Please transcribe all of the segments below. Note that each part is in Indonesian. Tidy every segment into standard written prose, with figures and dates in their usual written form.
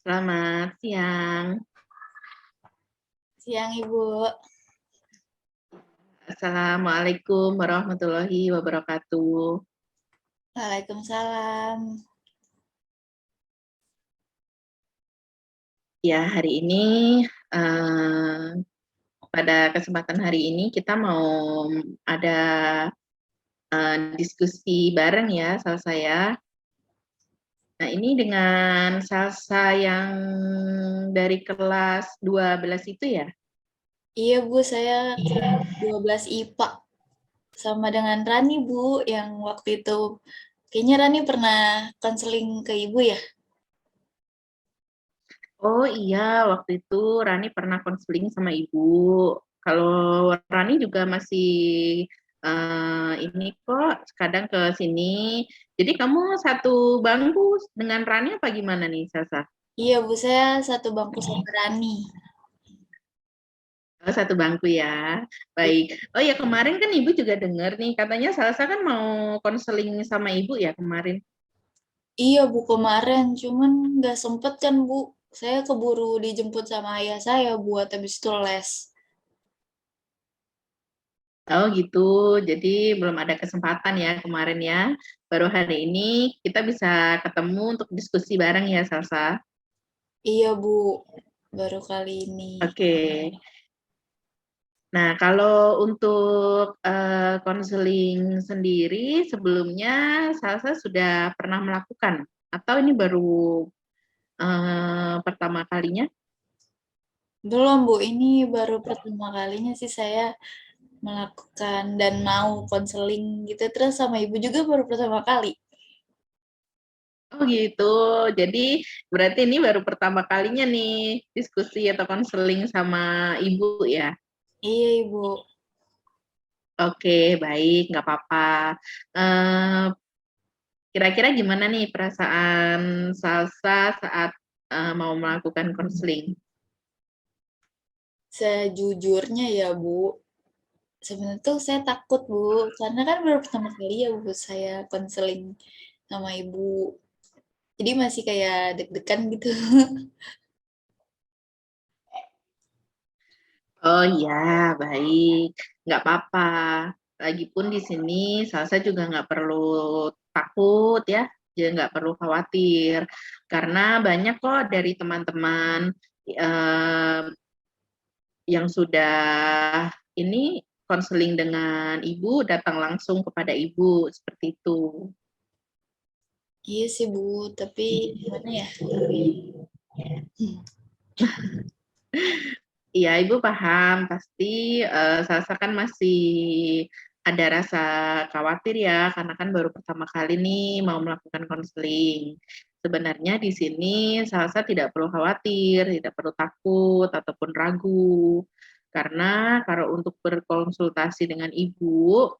Selamat siang. Siang Ibu. Assalamualaikum warahmatullahi wabarakatuh. Waalaikumsalam. Ya, hari ini eh, pada kesempatan hari ini kita mau ada diskusi bareng ya, sama saya. Nah, ini dengan Salsa yang dari kelas 12 itu ya? Iya Bu, saya kelas 12 IPA. Sama dengan Rani Bu, yang waktu itu kayaknya Rani pernah konseling ke Ibu ya? Oh iya, waktu itu Rani pernah konseling sama ibu. Kalau Rani juga masih ini kok kadang ke sini. Jadi kamu satu bangku dengan Rani apa gimana nih, Sasa? Iya Bu, saya satu bangku sama Rani. Oh, satu bangku ya. Baik. Oh ya, kemarin kan ibu juga dengar nih, katanya Salsa kan mau konseling sama ibu ya kemarin. Iya Bu, kemarin cuman nggak sempet kan Bu. Saya keburu dijemput sama ayah saya buat habis itu les. Oh gitu, jadi belum ada kesempatan ya kemarin ya. Baru hari ini kita bisa ketemu untuk diskusi bareng ya, Salsa. Iya Bu, baru kali ini. Oke. Nah, kalau untuk konseling sendiri, sebelumnya Salsa sudah pernah melakukan atau ini baru pertama kalinya? Belum Bu, ini baru pertama kalinya sih saya melakukan dan mau konseling gitu terus sama ibu juga baru pertama kali. Oh gitu. Jadi berarti ini baru pertama kalinya nih diskusi atau konseling sama ibu ya. Iya ibu. Oke, baik, nggak apa-apa. Eh, Kira-kira gimana nih perasaan Salsa saat mau melakukan konseling? Sejujurnya ya Bu, sebenarnya tuh saya takut Bu, karena kan baru pertama kali ya Bu saya konseling sama ibu. Jadi masih kayak deg-degan gitu. Oh iya, baik. Nggak apa-apa. Lagipun di sini Salsa juga nggak perlu takut ya, juga nggak perlu khawatir. Karena banyak kok dari teman-teman eh, yang sudah ini konseling dengan ibu, datang langsung kepada ibu, seperti itu. Iya sih Bu, tapi gimana ya? Iya, Ibu paham. Pasti Salsa kan masih ada rasa khawatir ya, karena kan baru pertama kali nih mau melakukan konseling. Sebenarnya di sini Salsa tidak perlu khawatir, tidak perlu takut ataupun ragu. Karena kalau untuk berkonsultasi dengan ibu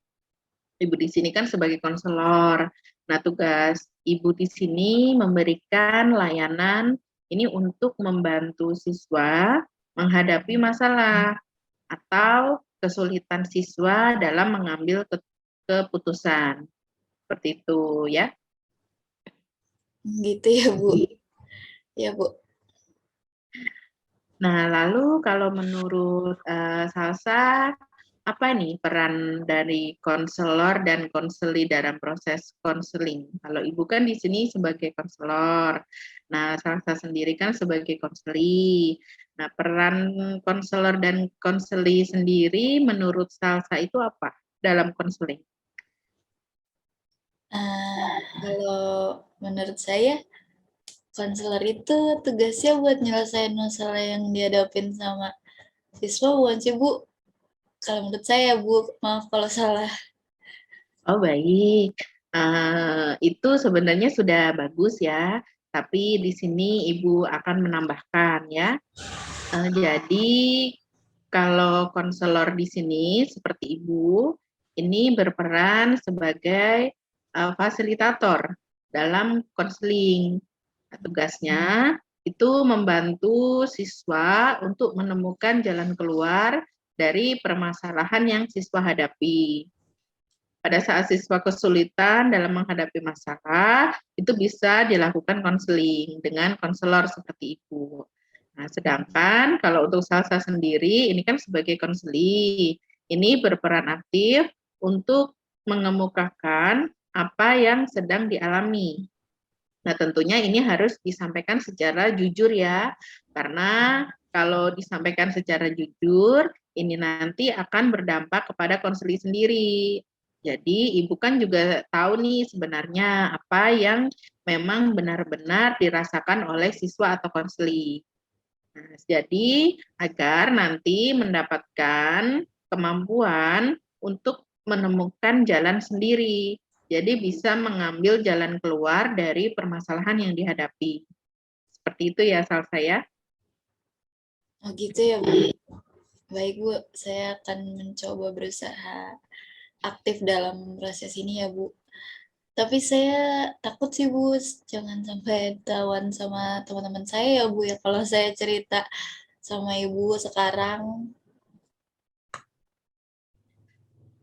di sini kan sebagai konselor. Nah, tugas ibu di sini memberikan layanan ini untuk membantu siswa menghadapi masalah atau kesulitan siswa dalam mengambil keputusan. Seperti itu ya. Gitu ya Bu. Ya Bu. Nah, lalu kalau menurut Salsa, apa nih peran dari konselor dan konseli dalam proses konseling? Kalau ibu kan di sini sebagai konselor, nah Salsa sendiri kan sebagai konseli. Nah, peran konselor dan konseli sendiri menurut Salsa itu apa dalam konseling? Ah, kalau menurut saya konselor itu tugasnya buat nyelesain masalah yang dihadapin sama siswa bukan sih Bu? Kalau menurut saya Bu, maaf kalau salah. Oh baik, itu sebenarnya sudah bagus ya, tapi di sini Ibu akan menambahkan ya. Jadi kalau konselor di sini seperti Ibu, ini berperan sebagai fasilitator dalam konseling. Nah, tugasnya itu membantu siswa untuk menemukan jalan keluar dari permasalahan yang siswa hadapi. pada saat siswa kesulitan dalam menghadapi masalah, itu bisa dilakukan konseling dengan konselor seperti Ibu. Nah, sedangkan kalau untuk Salsa sendiri, ini kan sebagai konseli, ini berperan aktif untuk mengemukakan apa yang sedang dialami. Nah, tentunya ini harus disampaikan secara jujur ya, karena kalau disampaikan secara jujur, ini nanti akan berdampak kepada konseli sendiri. Jadi, ibu kan juga tahu nih sebenarnya apa yang memang benar-benar dirasakan oleh siswa atau konseli. Nah, jadi, agar nanti mendapatkan kemampuan untuk menemukan jalan sendiri. Jadi bisa mengambil jalan keluar dari permasalahan yang dihadapi. Seperti itu ya, Salsa ya. Oh gitu ya, Bu. Baik, Bu. Saya akan mencoba berusaha aktif dalam proses ini ya, Bu. Tapi saya takut sih, Bu, jangan sampai ketahuan sama teman-teman saya ya, Bu, ya, kalau saya cerita sama Ibu sekarang.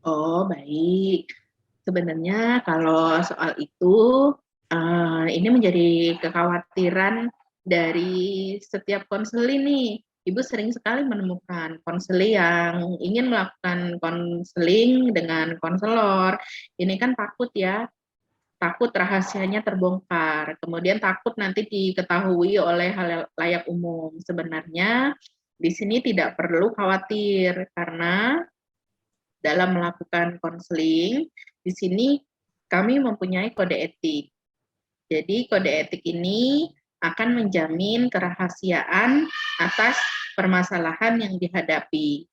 Oh, baik. Sebenarnya kalau soal itu, ini menjadi kekhawatiran dari setiap konseli nih. Ibu sering sekali menemukan konseli yang ingin melakukan konseling dengan konselor. Ini kan takut ya, takut rahasianya terbongkar, kemudian takut nanti diketahui oleh halayak umum. Sebenarnya di sini tidak perlu khawatir karena dalam melakukan konseling, di sini kami mempunyai kode etik. Jadi kode etik ini akan menjamin kerahasiaan atas permasalahan yang dihadapi.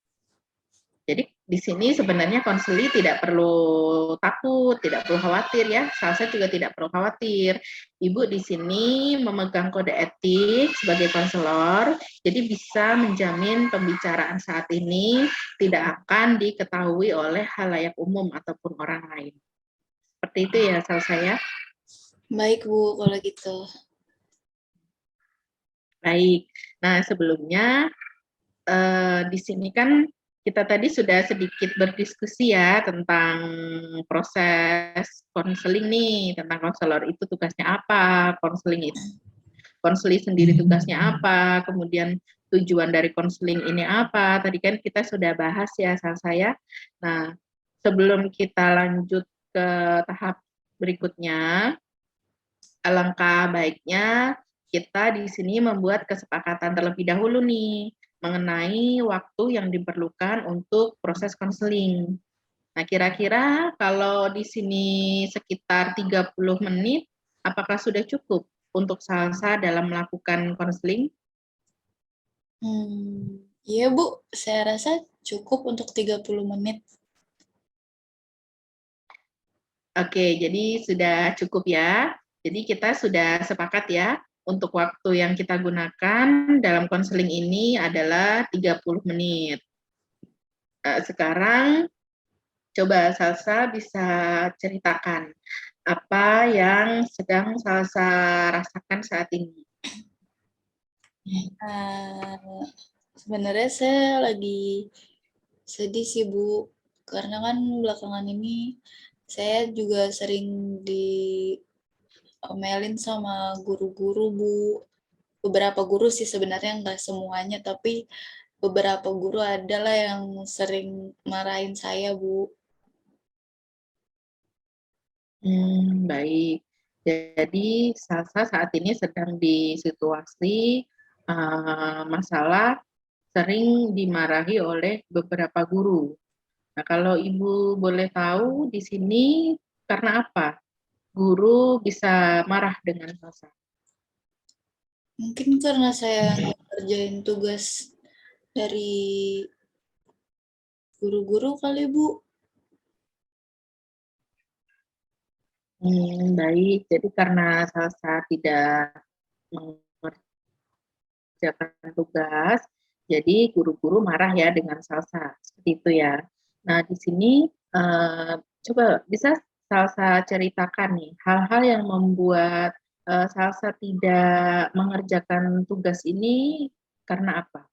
Jadi di sini sebenarnya konseli tidak perlu takut, tidak perlu khawatir ya. Salsa juga tidak perlu khawatir. Ibu di sini memegang kode etik sebagai konselor, jadi bisa menjamin pembicaraan saat ini tidak akan diketahui oleh halayak umum ataupun orang lain. Seperti itu ya Salsa ya. Baik, Bu, kalau gitu. Baik. Nah, sebelumnya di sini kan kita tadi sudah sedikit berdiskusi ya tentang proses konseling nih, tentang konselor itu tugasnya apa, konseling sendiri tugasnya apa, kemudian tujuan dari konseling ini apa. Tadi kan kita sudah bahas ya sama saya. Nah, sebelum kita lanjut ke tahap berikutnya, alangkah baiknya kita di sini membuat kesepakatan terlebih dahulu nih mengenai waktu yang diperlukan untuk proses konseling. Nah, kira-kira kalau di sini sekitar 30 menit, apakah sudah cukup untuk Salsa dalam melakukan konseling? Iya, Bu. Saya rasa cukup untuk 30 menit. Oke, jadi sudah cukup ya. Jadi kita sudah sepakat ya, untuk waktu yang kita gunakan dalam konseling ini adalah 30 menit. Sekarang coba Salsa bisa ceritakan apa yang sedang Salsa rasakan saat ini. Sebenarnya saya lagi sedih sih, Bu. Karena kan belakangan ini saya juga sering diomelin sama guru-guru, Bu. Beberapa guru sih sebenarnya nggak semuanya, tapi beberapa guru adalah yang sering marahin saya, Bu. Baik. Jadi Salsa saat ini sedang di situasi masalah sering dimarahi oleh beberapa guru. Nah, kalau Ibu boleh tahu di sini karena apa guru bisa marah dengan Salsa? Mungkin karena saya ngerjain tugas dari guru-guru kali, Bu. Baik. Jadi karena Salsa tidak mengerjakan tugas, jadi guru-guru marah ya dengan Salsa, seperti itu ya. Nah, di sini coba bisa Salsa ceritakan nih hal-hal yang membuat Salsa tidak mengerjakan tugas ini karena apa?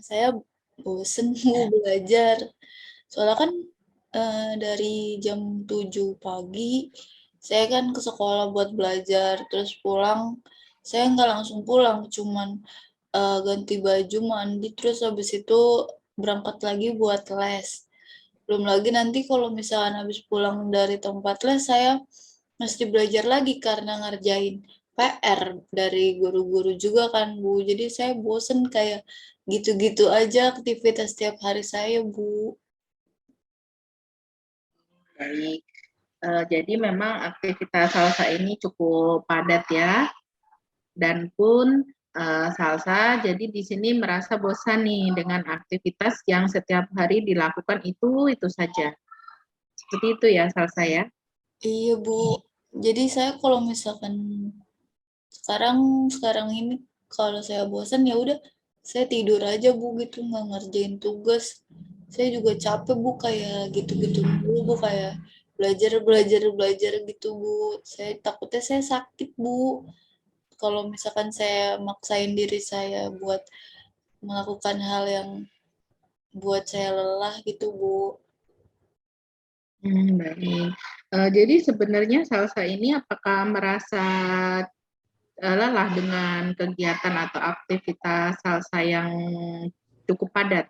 Saya bosen Bu belajar. Soalnya kan dari jam 7 pagi saya kan ke sekolah buat belajar, terus pulang saya nggak langsung pulang, cuman ganti baju, mandi, terus habis itu berangkat lagi buat les. Belum lagi nanti kalau misalkan habis pulang dari tempat les, saya mesti belajar lagi karena ngerjain PR dari guru-guru juga kan, Bu. Jadi saya bosen kayak gitu-gitu aja aktivitas setiap hari saya, Bu. Baik. Jadi memang aktivitas salsa ini cukup padat ya, dan pun salsa jadi di sini merasa bosan nih dengan aktivitas yang setiap hari dilakukan itu saja. Seperti itu ya salsa ya. Iya, Bu. Jadi saya kalau misalkan sekarang sekarang ini kalau saya bosan ya udah saya tidur aja Bu gitu nggak ngerjain tugas. Saya juga capek Bu kayak gitu-gitu dulu Bu kayak belajar belajar belajar gitu Bu. Saya takutnya saya sakit Bu. Kalau misalkan saya maksain diri saya buat melakukan hal yang buat saya lelah gitu Bu. Baik. Jadi sebenarnya salsa ini apakah merasa lelah dengan kegiatan atau aktivitas salsa yang cukup padat?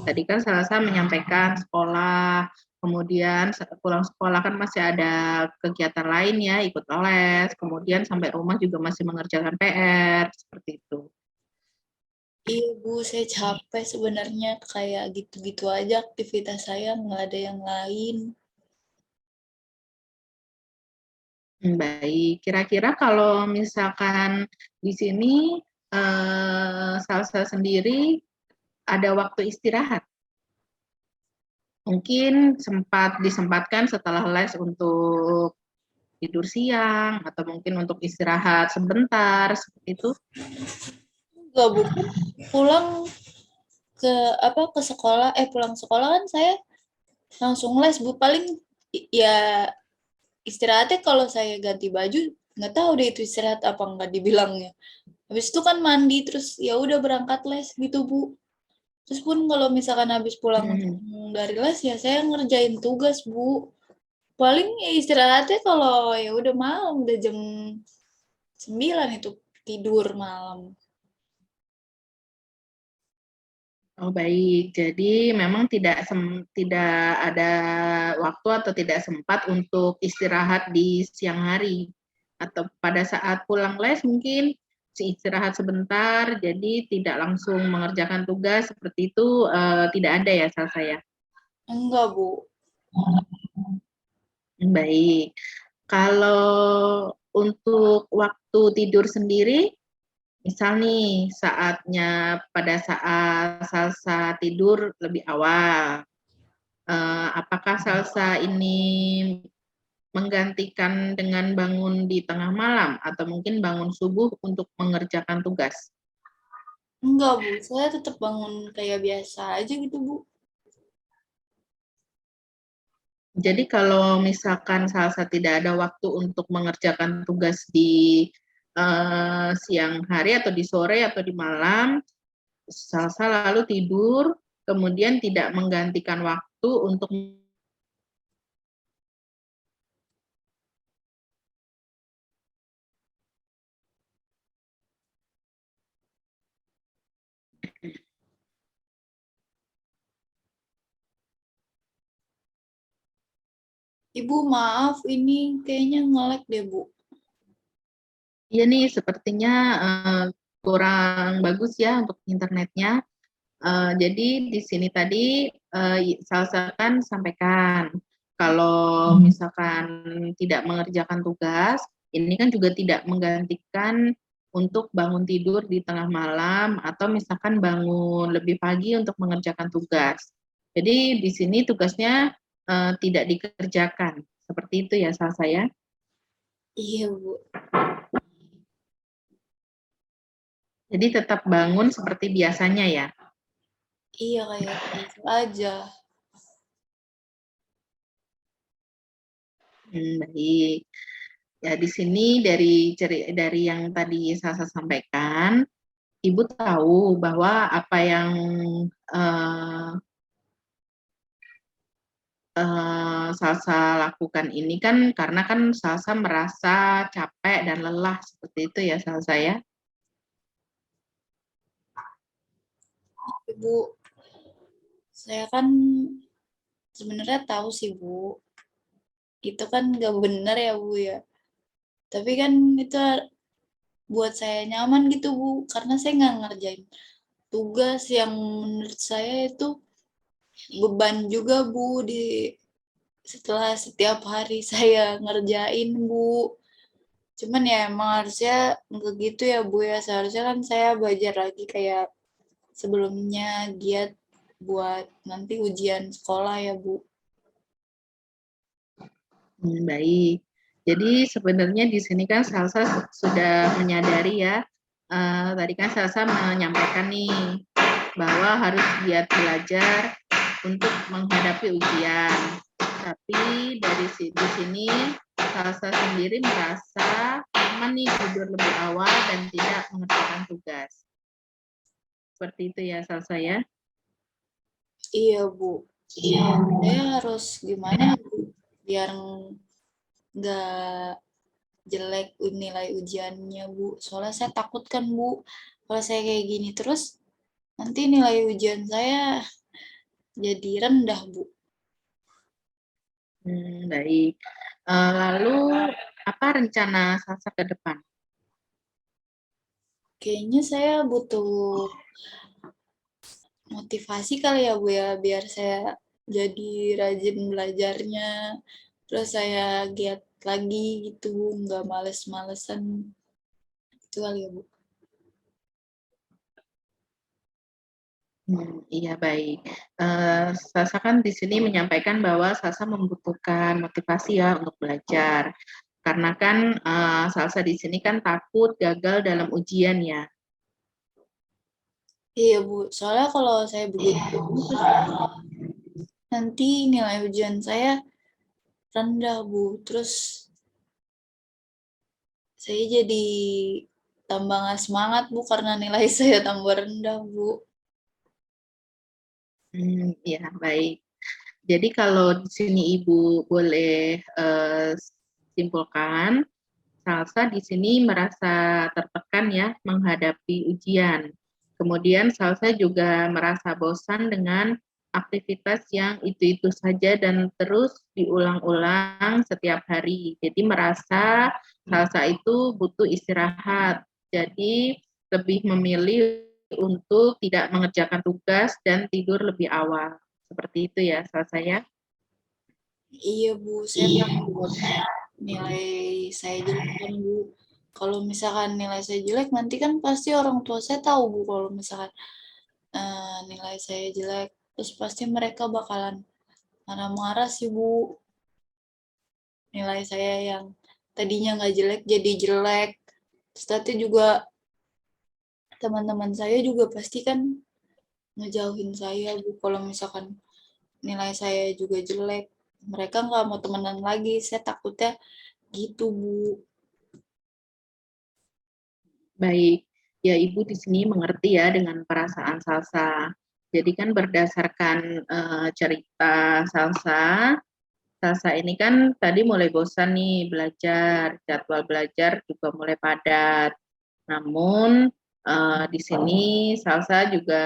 Tadi kan salsa menyampaikan sekolah, kemudian pulang sekolah kan masih ada kegiatan lain ya, ikut les, kemudian sampai rumah juga masih mengerjakan PR, seperti itu. Iya Bu, saya capek sebenarnya kayak gitu-gitu aja aktivitas saya nggak ada yang lain. Baik. Kira-kira kalau misalkan di sini, salsa sendiri ada waktu istirahat? Mungkin sempat disempatkan setelah les untuk tidur siang atau mungkin untuk istirahat sebentar, seperti itu? Enggak Bu, pulang ke ke sekolah pulang sekolah kan saya langsung les Bu paling ya istirahatnya kalau saya ganti baju nggak tahu deh itu istirahat apa nggak dibilangnya. Habis itu kan mandi terus ya udah berangkat les gitu Bu. Terus pun kalau misalkan habis pulang Mhm. dari les ya saya ngerjain tugas Bu. Paling ya istirahatnya kalau ya udah malam udah jam 9 itu tidur malam. Oh, baik. Jadi memang tidak ada waktu atau tidak sempat untuk istirahat di siang hari, atau pada saat pulang les mungkin istirahat sebentar, jadi tidak langsung mengerjakan tugas seperti itu, tidak ada ya salah saya? Enggak Bu. Baik. Kalau untuk waktu tidur sendiri, misal nih saatnya pada saat Salsa tidur lebih awal, apakah Salsa ini menggantikan dengan bangun di tengah malam atau mungkin bangun subuh untuk mengerjakan tugas? Enggak Bu, saya tetap bangun kayak biasa aja gitu Bu. Jadi kalau misalkan Salsa tidak ada waktu untuk mengerjakan tugas di siang hari atau di sore atau di malam, Salsa lalu tidur, kemudian tidak menggantikan waktu untuk Ibu maaf ini kayaknya nge-lag deh Bu. iya nih sepertinya kurang bagus ya untuk internetnya. Jadi di sini tadi Salsa kan sampaikan kalau misalkan tidak mengerjakan tugas, ini kan juga tidak menggantikan untuk bangun tidur di tengah malam atau misalkan bangun lebih pagi untuk mengerjakan tugas. Jadi di sini tugasnya tidak dikerjakan. Seperti itu ya Salsa ya. Iya Bu. Jadi tetap bangun seperti biasanya ya. Iya kayak biasa aja. Baik. Ya, di sini dari yang tadi saya sampaikan, Ibu tahu bahwa apa yang eh, Salsa lakukan ini kan karena kan Salsa merasa capek dan lelah seperti itu ya Salsa ya. Ibu, saya kan sebenarnya tahu sih Bu, itu kan nggak benar ya Bu ya. Tapi kan itu buat saya nyaman gitu Bu, karena saya nggak ngerjain tugas yang menurut saya itu beban juga Bu di setelah setiap hari saya ngerjain Bu. Cuman ya emang harusnya nggak gitu ya Bu ya. Seharusnya kan saya belajar lagi kayak sebelumnya giat buat nanti ujian sekolah ya Bu. Baik. Jadi sebenarnya di sini kan Salsa sudah menyadari ya. Tadi kan Salsa menyampaikan nih bahwa harus giat belajar untuk menghadapi ujian. Tapi di sini Salsa sendiri merasa aman nih tidur lebih awal dan tidak mengerjakan tugas. Seperti itu ya Salsa ya. Iya Bu. Saya harus gimana ya Bu biar nggak jelek nilai ujiannya Bu. Soalnya saya takut kan Bu, kalau saya kayak gini terus nanti nilai ujian saya jadi rendah Bu. Baik. Lalu apa rencana Salsa ke depan? Kayaknya saya butuh motivasi kali ya Bu ya, biar saya jadi rajin belajarnya. Terus saya giat lagi gitu, nggak males-malesan. Itu kali ya Bu. Iya baik. Sasa kan di sini menyampaikan bahwa Sasa membutuhkan motivasi ya untuk belajar. Karena kan Sasa di sini kan takut gagal dalam ujian ya. Iya Bu, soalnya kalau saya begitu nanti nilai ujian saya rendah Bu. Terus saya jadi tambah nggak semangat Bu karena nilai saya tambah rendah Bu. Iya baik. Jadi kalau di sini Ibu boleh simpulkan, Salsa di sini merasa tertekan ya menghadapi ujian. Kemudian Salsa juga merasa bosan dengan aktivitas yang itu-itu saja dan terus diulang-ulang setiap hari. Jadi merasa Salsa itu butuh istirahat. Jadi lebih memilih untuk tidak mengerjakan tugas dan tidur lebih awal. Seperti itu ya Salsa ya. Iya Bu, saya takut nilai saya jelek kan Bu. Kalau misalkan nilai saya jelek, nanti kan pasti orang tua saya tahu Bu kalau misalkan nilai saya jelek. Terus pasti mereka bakalan marah-marah sih Bu. Nilai saya yang tadinya nggak jelek jadi jelek. Terus nanti juga teman-teman saya juga pasti kan ngejauhin saya Bu. Kalau misalkan nilai saya juga jelek, mereka nggak mau temenan lagi. Saya takutnya gitu Bu. Baik, ya Ibu di sini mengerti ya dengan perasaan Salsa. Jadi kan berdasarkan cerita Salsa, Salsa ini kan tadi mulai bosan nih belajar, jadwal belajar juga mulai padat. Namun di sini Salsa juga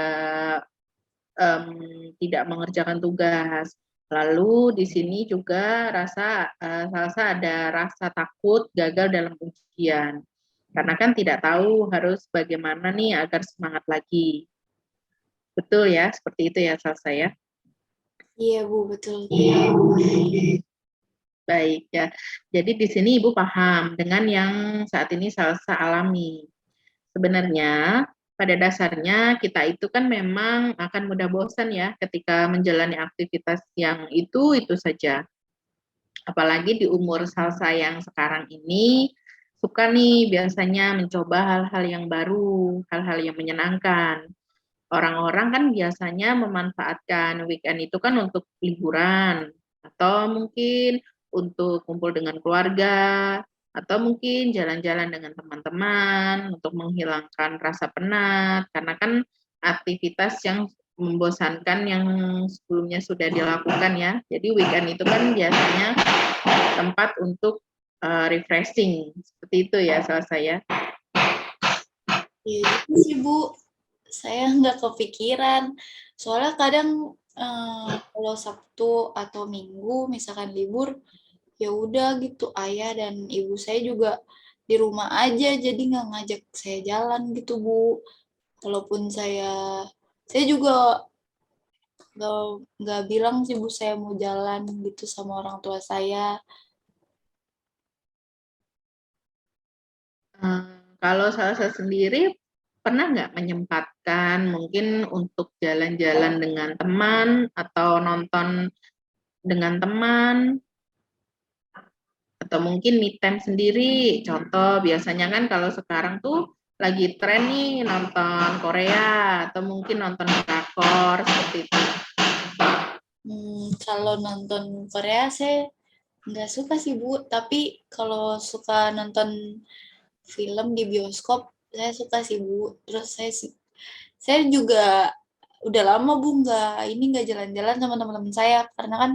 tidak mengerjakan tugas. Lalu di sini juga Salsa ada rasa takut gagal dalam ujian. Karena kan tidak tahu harus bagaimana nih agar semangat lagi. Betul ya, seperti itu ya Salsa ya. Iya Bu, betul. Baik ya. Jadi di sini Ibu paham dengan yang saat ini Salsa alami. Sebenarnya pada dasarnya kita itu kan memang akan mudah bosan ya ketika menjalani aktivitas yang itu saja. Apalagi di umur Salsa yang sekarang ini suka nih biasanya mencoba hal-hal yang baru, hal-hal yang menyenangkan. Orang-orang kan biasanya memanfaatkan weekend itu kan untuk liburan atau mungkin untuk kumpul dengan keluarga. atau mungkin jalan-jalan dengan teman-teman untuk menghilangkan rasa penat, karena kan aktivitas yang membosankan yang sebelumnya sudah dilakukan ya. Jadi weekend itu kan biasanya tempat untuk refreshing, seperti itu ya salah saya. Iya gitu sih Bu, saya nggak kepikiran. Soalnya kadang kalau Sabtu atau Minggu misalkan libur, ya udah gitu ayah dan ibu saya juga di rumah aja, jadi nggak ngajak saya jalan gitu Bu. Walaupun saya juga nggak bilang sih Bu saya mau jalan gitu sama orang tua saya. Kalau saya sendiri pernah nggak menyempatkan mungkin untuk jalan-jalan dengan teman atau nonton dengan teman atau mungkin me time sendiri. Contoh biasanya kan kalau sekarang tuh lagi tren nih nonton Korea atau mungkin nonton drakor seperti itu. Kalau nonton Korea saya nggak suka sih Bu, tapi kalau suka nonton film di bioskop saya suka sih Bu. Terus saya juga udah lama Bu nggak jalan-jalan sama teman-teman saya karena kan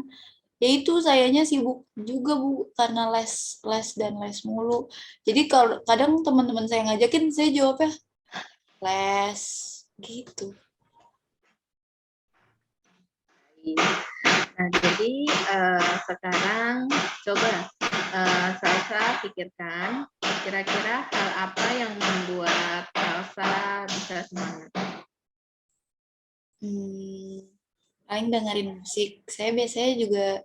ya itu sayanya sibuk juga Bu karena les les dan les mulu. Jadi kalau kadang teman-teman saya ngajakin saya jawabnya les gitu. Nah, jadi sekarang coba Salsa pikirkan kira-kira hal apa yang membuat Salsa bisa semangat. Paling dengerin musik. Saya biasanya juga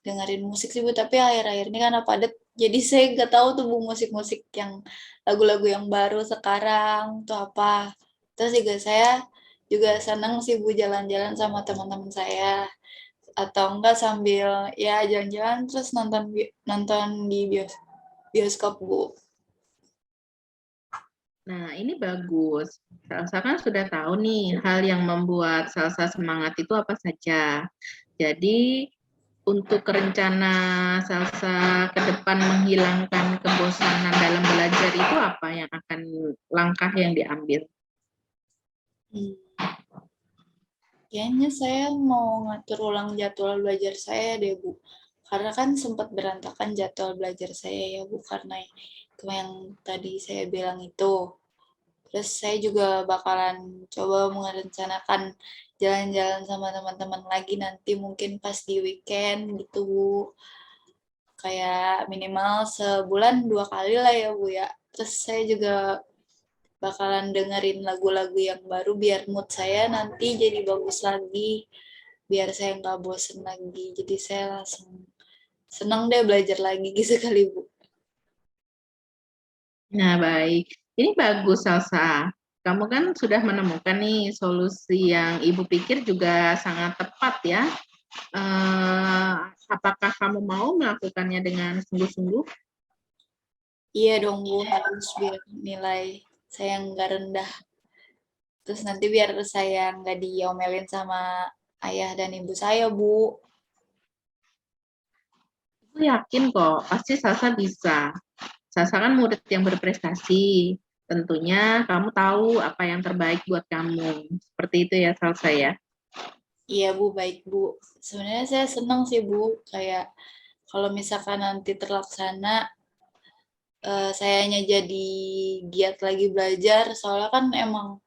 dengerin musik sih Bu, tapi akhir-akhir ini karena padat, jadi saya nggak tahu tuh Bu musik-musik yang lagu-lagu yang baru sekarang tuh apa. Terus juga saya juga senang sih Bu jalan-jalan sama teman-teman saya atau enggak sambil ya jalan-jalan terus nonton di bioskop Bu. Nah, ini bagus. Salsa kan sudah tahu nih hal yang membuat Salsa semangat itu apa saja. Jadi, untuk rencana Salsa ke depan menghilangkan kebosanan dalam belajar itu apa yang akan langkah yang diambil? Hmm. Kayaknya saya mau ngatur ulang jadwal belajar saya deh, Bu. Karena kan sempat berantakan jadwal belajar saya ya, Bu, karena yang tadi saya bilang itu. Terus saya juga bakalan coba merencanakan jalan-jalan sama teman-teman lagi nanti mungkin pas di weekend gitu, Bu. Kayak minimal sebulan 2 kali lah ya, Bu ya. Terus saya juga bakalan dengerin lagu-lagu yang baru biar mood saya nanti jadi bagus lagi, biar saya nggak bosen lagi. Jadi saya langsung seneng deh belajar lagi gitu kali Bu. Nah, baik. Ini bagus, Salsa. Kamu kan sudah menemukan nih solusi yang Ibu pikir juga sangat tepat ya. Apakah kamu mau melakukannya dengan sungguh-sungguh? Iya dong Bu, harus biar nilai saya nggak rendah. Terus nanti biar saya nggak diomelin sama ayah dan ibu saya Bu. Aku yakin kok, pasti Salsa bisa. Salsa kan murid yang berprestasi. Tentunya kamu tahu apa yang terbaik buat kamu. Seperti itu ya, Salsa ya. Iya Bu, baik Bu. Sebenarnya saya senang sih Bu, kayak kalau misalkan nanti terlaksana sayanya jadi giat lagi belajar soalnya kan emang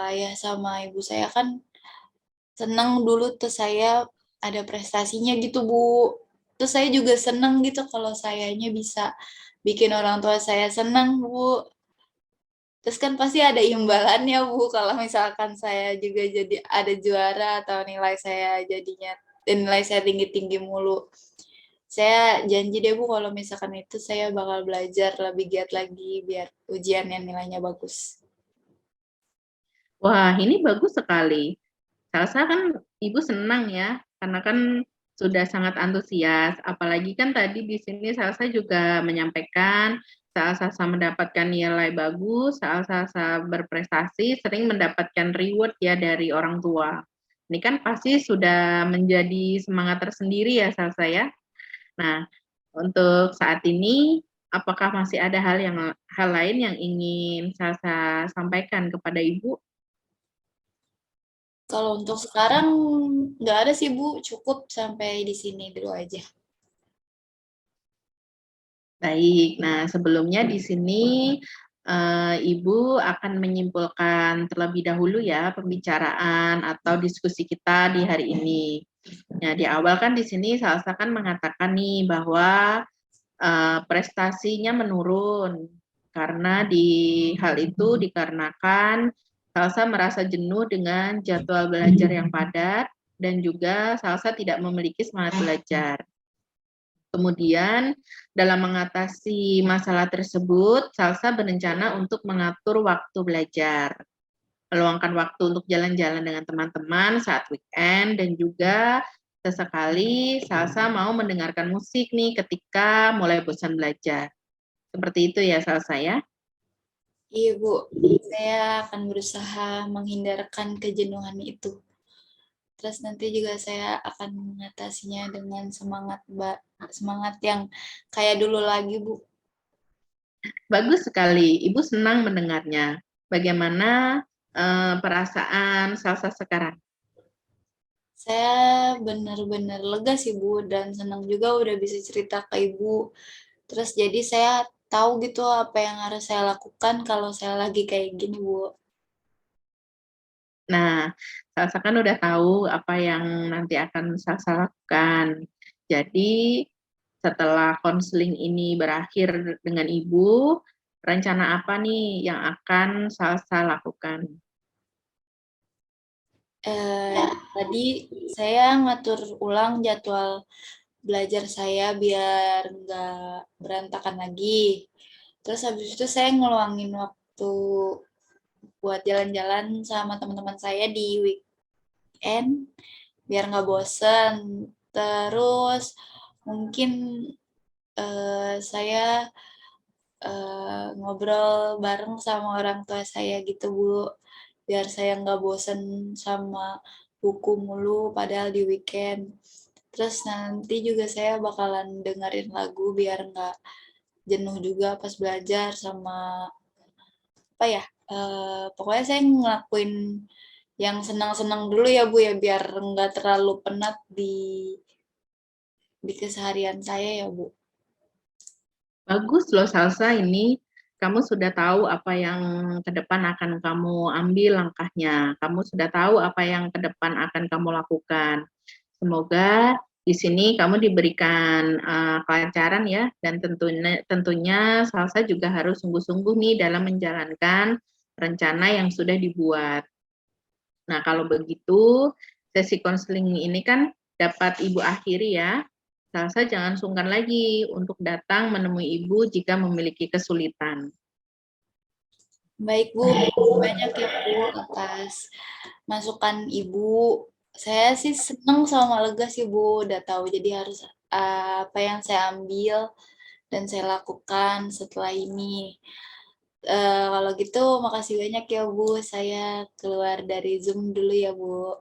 ayah sama ibu saya kan seneng dulu tuh saya ada prestasinya gitu Bu. Terus saya juga seneng gitu kalau sayanya bisa bikin orang tua saya seneng Bu. Terus kan pasti ada imbalannya Bu kalau misalkan saya juga jadi ada juara atau nilai saya jadinya dan nilai saya tinggi-tinggi mulu. Saya janji deh Bu kalau misalkan itu saya bakal belajar lebih giat lagi biar ujiannya nilainya bagus. Wah, ini bagus sekali. Salsa kan Ibu senang ya, karena kan sudah sangat antusias. Apalagi kan tadi di sini Salsa juga menyampaikan saat Salsa mendapatkan nilai bagus, saat Salsa berprestasi, sering mendapatkan reward ya dari orang tua. Ini kan pasti sudah menjadi semangat tersendiri ya Salsa ya. Nah, Untuk saat ini, apakah masih ada hal lain yang ingin Salsa sampaikan kepada Ibu? Kalau untuk sekarang nggak ada sih Bu, cukup sampai di sini dulu aja. Baik, nah sebelumnya di sini Ibu akan menyimpulkan terlebih dahulu ya pembicaraan atau diskusi kita di hari ini. Nah, di awal kan di sini Salsa kan mengatakan nih bahwa prestasinya menurun karena di hal itu dikarenakan Salsa merasa jenuh dengan jadwal belajar yang padat dan juga Salsa tidak memiliki semangat belajar. Kemudian dalam mengatasi masalah tersebut, Salsa berencana untuk mengatur waktu belajar, meluangkan waktu untuk jalan-jalan dengan teman-teman saat weekend, dan juga sesekali Salsa mau mendengarkan musik nih ketika mulai bosan belajar. Seperti itu ya Salsa ya. Iya Bu, saya akan berusaha menghindarkan kejenuhan itu. Terus nanti juga saya akan mengatasinya dengan semangat yang kayak dulu lagi Bu. Bagus sekali, Ibu senang mendengarnya. Bagaimana perasaan Salsa sekarang? Saya benar-benar lega sih Bu dan senang juga udah bisa cerita ke Ibu. Terus jadi saya tahu gitu apa yang harus saya lakukan kalau saya lagi kayak gini Bu. Nah, Salsa kan udah tahu apa yang nanti akan Salsa lakukan. Jadi, setelah konseling ini berakhir dengan Ibu, rencana apa nih yang akan Salsa lakukan? Tadi saya ngatur ulang jadwal belajar saya biar nggak berantakan lagi. Terus habis itu saya ngeluangin waktu buat jalan-jalan sama teman-teman saya di weekend biar nggak bosen. Terus mungkin saya ngobrol bareng sama orang tua saya gitu Bu, biar saya nggak bosen sama buku mulu padahal di weekend. Terus nanti juga saya bakalan dengerin lagu biar nggak jenuh juga pas belajar sama apa ya, pokoknya saya ngelakuin yang senang-senang dulu ya Bu ya, biar nggak terlalu penat di keseharian saya ya Bu. Bagus loh Salsa ini, kamu sudah tahu apa yang ke depan akan kamu ambil langkahnya. Kamu sudah tahu apa yang ke depan akan kamu lakukan. Semoga di sini kamu diberikan kelancaran ya, dan tentunya Salsa juga harus sungguh-sungguh nih dalam menjalankan rencana yang sudah dibuat. Nah, kalau begitu sesi konseling ini kan dapat Ibu akhiri ya. Salsa jangan sungkan lagi untuk datang menemui Ibu jika memiliki kesulitan. Baik Bu, makasih banyak ya Bu atas masukan Ibu. Saya sih senang sama lega sih Bu, udah tahu jadi harus apa yang saya ambil dan saya lakukan setelah ini. Kalau gitu makasih banyak ya Bu, saya keluar dari Zoom dulu ya Bu.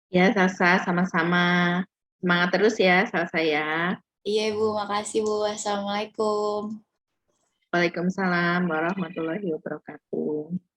Ya, Salsa, sama-sama. Semangat terus ya, Salsa ya. Iya Bu, makasih Bu. Assalamualaikum. Waalaikumsalam warahmatullahi wabarakatuh.